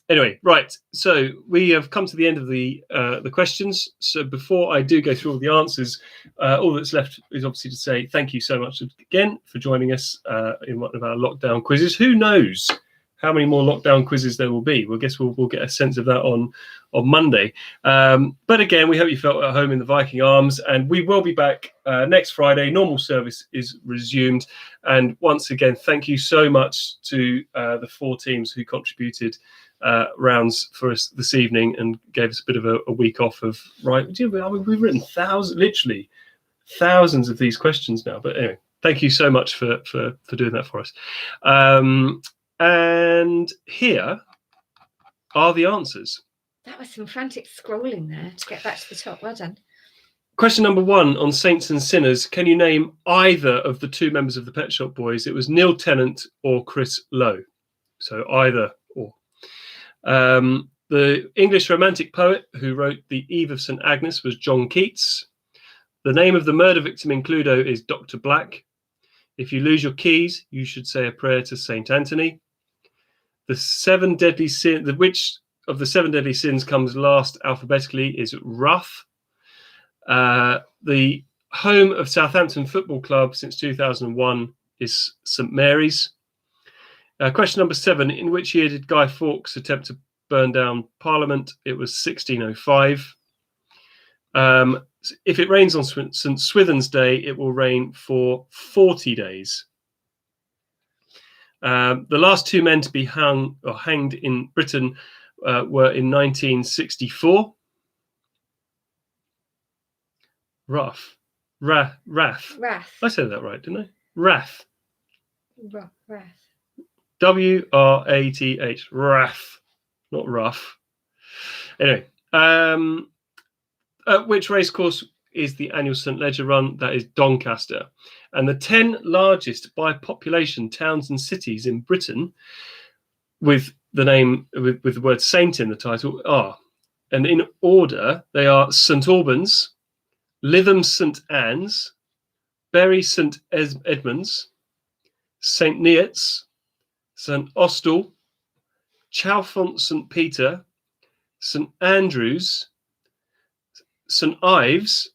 Anyway, right. So we have come to the end of the questions. So before I do go through all the answers, all that's left is obviously to say thank you so much again for joining us in one of our lockdown quizzes. Who knows how many more lockdown quizzes there will be? Well, I guess we'll get a sense of that on Monday. But again, we hope you felt at home in the Viking Arms, and we will be back next Friday. Normal service is resumed. And once again, thank you so much to the 4 teams who contributed rounds for us this evening and gave us a bit of a week off of, we've written literally thousands of these questions now. But anyway, thank you so much for doing that for us. And here are the answers. That was some frantic scrolling there to get back to the top. Well done. Question number 1 on Saints and Sinners. Can you name either of the 2 members of the Pet Shop Boys? It was Neil Tennant or Chris Lowe. So either or. The English romantic poet who wrote The Eve of St. Agnes was John Keats. The name of the murder victim in Cluedo is Dr. Black. If you lose your keys, you should say a prayer to Saint Anthony. The 7 deadly sins, which of the 7 deadly sins comes last alphabetically, is Rough. The home of Southampton Football Club since 2001 is St Mary's. Question number 7. In which year did Guy Fawkes attempt to burn down Parliament? It was 1605. If it rains on St Swithin's Day, it will rain for 40 days. The last 2 men to be hanged in Britain were in 1964. Rath. I said that right, didn't I? Rath. W-R-A-T-H. Rath. Not rough. Anyway, which racecourse is the annual St Leger run? That is Doncaster. And the 10 largest by population towns and cities in Britain with the name, with the word saint in the title are, and in order, they are St Albans, Lytham St Anne's, Bury St Edmunds, St Neots, St Austell, Chalfont St Peter, St Andrews, St Ives,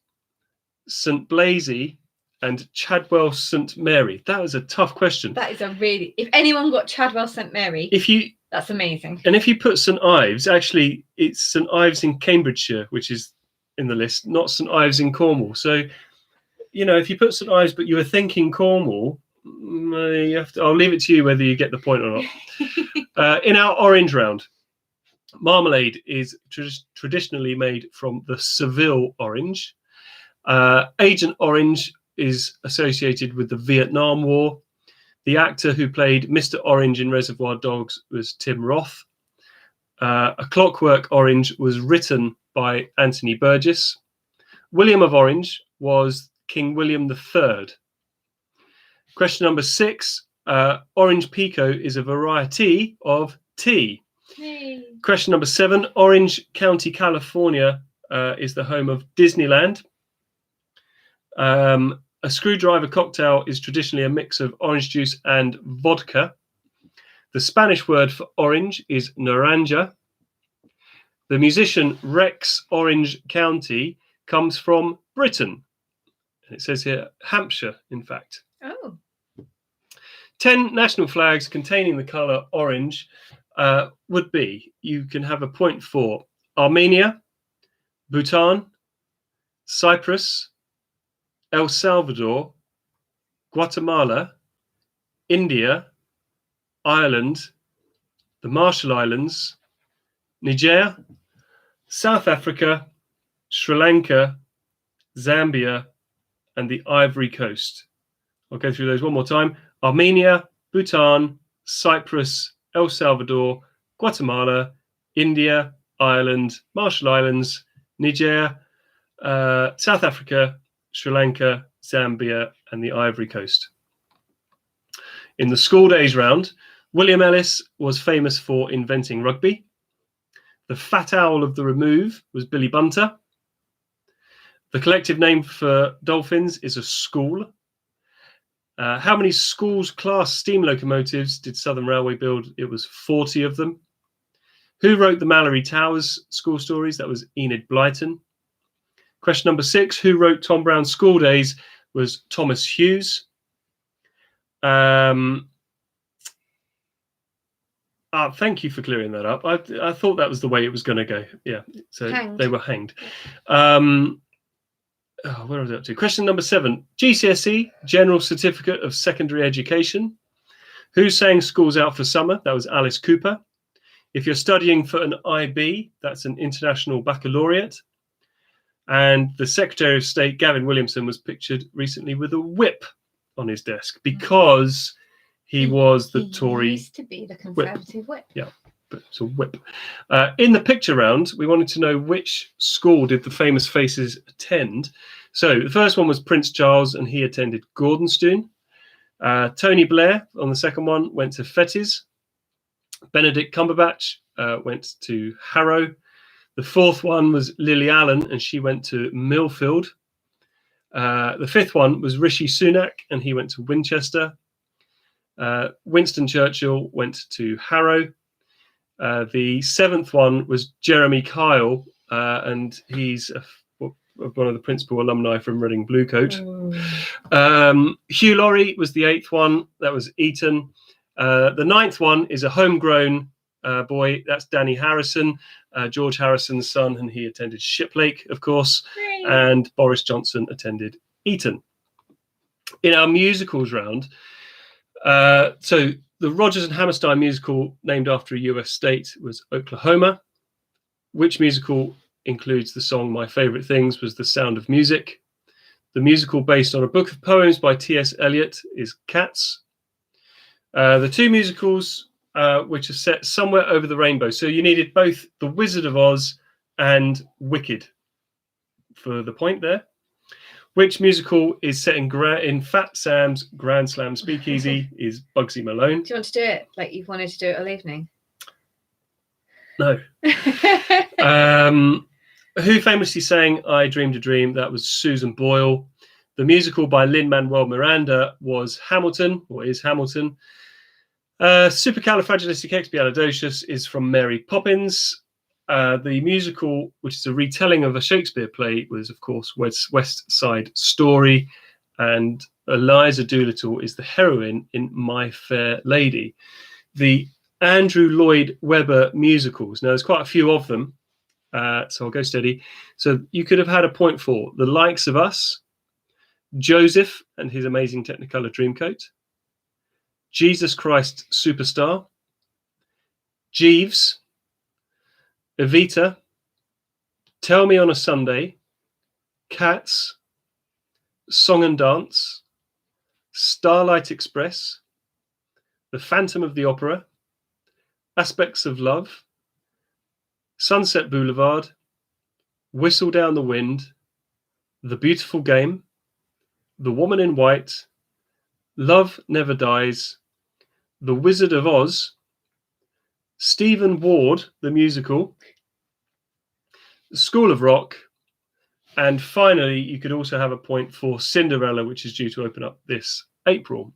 St Blaise, and Chadwell St Mary. That was a tough question. That is a really, if anyone got Chadwell St Mary, that's amazing. And if you put St Ives, actually it's St Ives in Cambridgeshire, which is in the list, not St Ives in Cornwall. So, you know, if you put St Ives but you were thinking Cornwall, I'll leave it to you whether you get the point or not. In our orange round, marmalade is traditionally made from the Seville orange. Agent Orange is associated with the Vietnam War. The actor who played Mr. Orange in Reservoir Dogs was Tim Roth. A Clockwork Orange was written by Anthony Burgess. William of Orange was King William III. Question number 6. Orange Pekoe is a variety of tea. Yay. Question number 7. Orange County, California is the home of Disneyland. A screwdriver cocktail is traditionally a mix of orange juice and vodka. The Spanish word for orange is naranja. The musician Rex Orange County comes from Britain. It says here Hampshire, in fact. Oh. 10 national flags containing the colour orange would be, you can have a point for Armenia, Bhutan, Cyprus, El Salvador, Guatemala, India, Ireland, the Marshall Islands, Niger, South Africa, Sri Lanka, Zambia, and the Ivory Coast. I'll go through those one more time. Armenia, Bhutan, Cyprus, El Salvador, Guatemala, India, Ireland, Marshall Islands, Niger, South Africa, Sri Lanka, Zambia, and the Ivory Coast. In the school days round, William Ellis was famous for inventing rugby. The fat owl of the remove was Billy Bunter. The collective name for dolphins is a school. How many schools class steam locomotives did Southern Railway build? It was 40 of them. Who wrote the Mallory Towers school stories? That was Enid Blyton. Question number 6, who wrote Tom Brown's School Days? Was Thomas Hughes. Thank you for clearing that up. I thought that was the way it was going to go. Yeah, so hanged. They were hanged. Where was I up to? Question number 7, GCSE, General Certificate of Secondary Education. Who sang Schools Out for Summer? That was Alice Cooper. If you're studying for an IB, that's an International Baccalaureate. And the Secretary of State, Gavin Williamson, was pictured recently with a whip on his desk because he was the Tory. He used to be the Conservative whip. Yeah, It's a whip. In the picture round, we wanted to know which school did the famous faces attend. So the first one was Prince Charles, and he attended Gordonstoun. Tony Blair on the second one went to Fettes. Benedict Cumberbatch went to Harrow. The fourth one was Lily Allen, and she went to Millfield. The fifth one was Rishi Sunak, and he went to Winchester. Winston Churchill went to Harrow. The seventh one was Jeremy Kyle, and he's one of the principal alumni from Reading Bluecoat. Hugh Laurie was the eighth one. That was Eton. The ninth one is a homegrown boy. That's Danny Harrison, George Harrison's son, and he attended Shiplake, of course. Great. And Boris Johnson attended Eton. In our musicals round, so the Rodgers and Hammerstein musical, named after a US state, was Oklahoma. Which musical includes the song My Favorite Things was The Sound of Music? The musical based on a book of poems by T.S. Eliot is Cats. The two musicals which are set somewhere over the rainbow. So you needed both The Wizard of Oz and Wicked for the point there. Which musical is set in Fat Sam's Grand Slam Speakeasy is Bugsy Malone. Do you want to do it like you've wanted to do it all evening? No. Who famously sang I Dreamed a Dream? That was Susan Boyle. The musical by Lin-Manuel Miranda was Hamilton, or is Hamilton. Supercalifragilisticexpialidocious is from Mary Poppins. The musical, which is a retelling of a Shakespeare play, was, of course, West Side Story. And Eliza Doolittle is the heroine in My Fair Lady. The Andrew Lloyd Webber musicals. Now, there's quite a few of them, so I'll go steady. So you could have had a point for The Likes of Us, Joseph and His Amazing Technicolor Dreamcoat, Jesus Christ Superstar, Jeeves, Evita, Tell Me on a Sunday, Cats, Song and Dance, Starlight Express, The Phantom of the Opera, Aspects of Love, Sunset Boulevard, Whistle Down the Wind, The Beautiful Game, The Woman in White, Love Never Dies, The Wizard of Oz, Stephen Ward, the musical, School of Rock, and finally, you could also have a point for Cinderella, which is due to open up this April.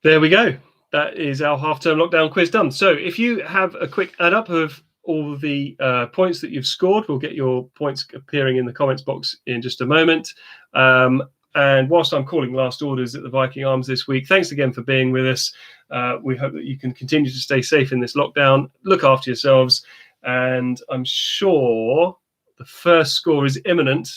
There we go. That is our half-term lockdown quiz done. So if you have a quick add-up of all the points that you've scored, we'll get your points appearing in the comments box in just a moment. And whilst I'm calling last orders at the Viking Arms this week, thanks again for being with us. We hope that you can continue to stay safe in this lockdown. Look after yourselves. And I'm sure the first score is imminent.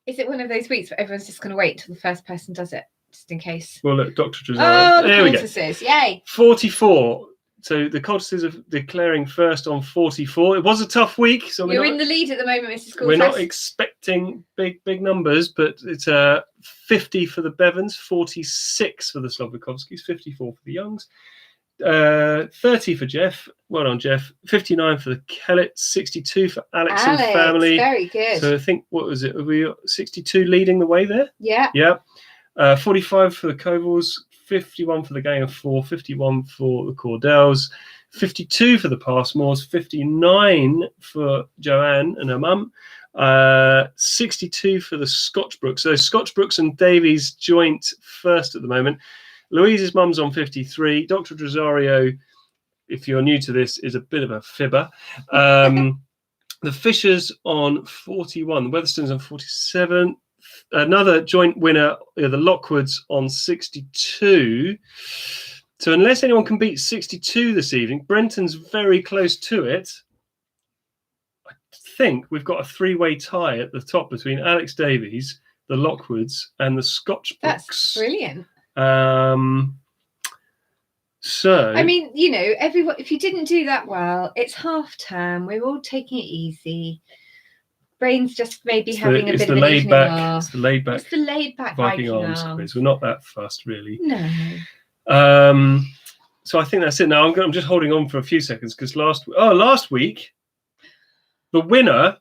Is it one of those weeks where everyone's just going to wait till the first person does it, just in case? Well, look, Dr. Trezor. Oh, there we go. Yay. 44. So the Cottesses are declaring first on 44. It was a tough week. So you're in the lead at the moment, Mrs. Coulthurst. We're not expecting big numbers, but it's 50 for the Bevans, 46 for the Slovakovskis, 54 for the Youngs, 30 for Jeff. Well done, Jeff. 59 for the Kellett, 62 for Alex and family. Very good. So I think, what was it? Are we 62 leading the way there? Yeah. Yeah. 45 for the Covels, 51 for the Gang of Four, 51 for the Cordells, 52 for the Passmores, 59 for Joanne and her mum, 62 for the Scotchbrooks. So Scotchbrooks and Davies joint first at the moment. Louise's mum's on 53. Dr. Rosario, if you're new to this, is a bit of a fibber. The Fishers on 41. The Weatherstones on 47. Another joint winner, the Lockwoods on 62. So unless anyone can beat 62 this evening, Brenton's very close to it. I think we've got a three-way tie at the top between Alex Davies, the Lockwoods, and the Scotchbrooks. That's brilliant. So I mean, you know, everyone, if you didn't do that well, it's half term. We're all taking it easy. Brain's just maybe having a bit of an evening off. It's the laid back. It's the laid back Viking Arms quiz. We're not that fussed, really. No. So I think that's it. Now I'm just holding on for a few seconds because last week, the winner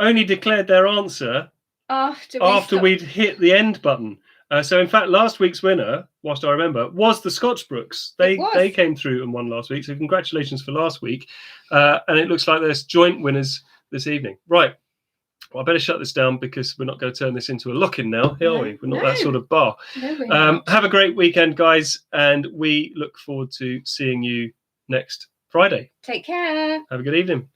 only declared their answer after we'd hit the end button. So in fact, last week's winner, whilst I remember, was the Scotch Brooks. They came through and won last week. So congratulations for last week. And it looks like there's joint winners this evening. Right. Well, I better shut this down because we're not going to turn this into a lock-in now, are we? We're not that sort of bar. No, have a great weekend, guys, and we look forward to seeing you next Friday. Take care. Have a good evening.